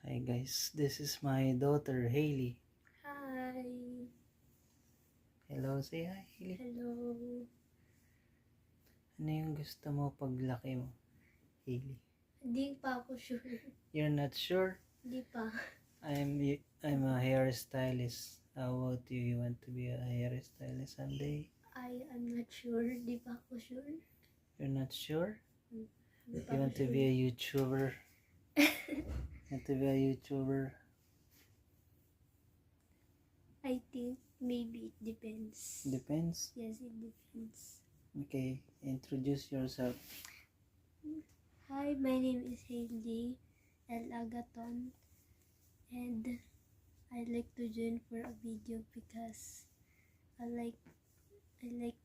Hi guys, this is my daughter Hailey. Hi. Hello, say hi Hailey. Hello. Ano yung gusto mo paglaki mo, Hailey? Hindi pa ako sure. You're not sure? Hindi pa. I'm a hairstylist. How about you? You want to be a hairstylist someday? I am not sure. Hindi pa ako sure. You're not sure? Hindi pa You ako want to sure. be a YouTuber? Want to be a YouTuber? I think maybe it depends. Depends. Yes, it depends. Okay, introduce yourself. Hi, my name is Hailey L. Agaton, and I like to join for a video because I like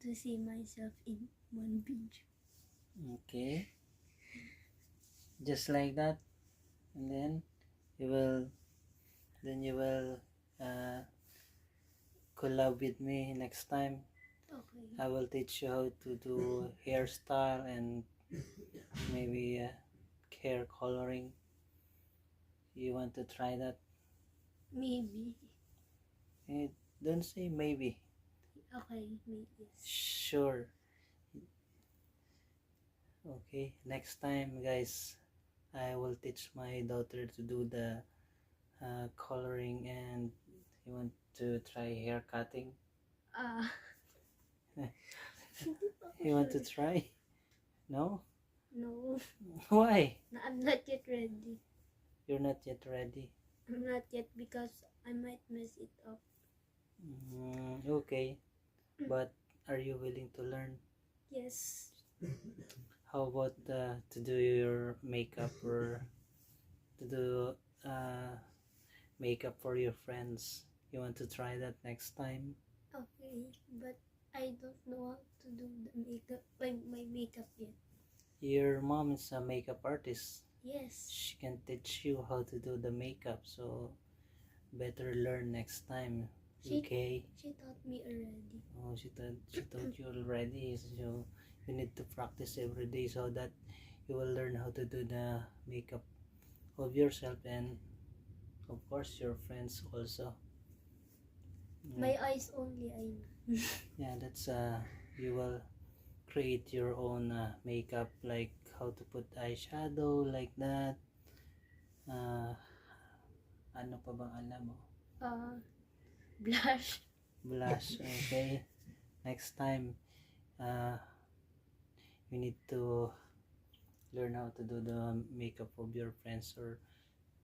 to see myself in one video. Okay. Just like that. And then you will collab with me next time. Okay. I will teach you how to do hairstyle and maybe hair coloring. You want to try that? Maybe. Don't say maybe. Okay, maybe. Sure. Okay, next time guys, I will teach my daughter to do the coloring, and you want to try hair cutting? Hindi pa ako You want to sure. try? No? No, Why? I'm not yet ready. You're not yet ready. I'm not yet because I might mess it up. Okay, but are you willing to learn? Yes. How about to do your makeup, or to do makeup for your friends? You want to try that next time? Okay, but I don't know how to do the makeup, my makeup yet. Your mom is a makeup artist. Yes. She can teach you how to do the makeup, so better learn next time. Okay? She taught me already. Oh, she told you already. So you need to practice every day so that you will learn how to do the makeup of yourself, and of course your friends also. My eyes only, I know. Yeah, that's you will create your own makeup, like how to put eyeshadow like that. Ano pa bang alam mo? Blush. Blush. Okay, next time you need to learn how to do the makeup of your friends, or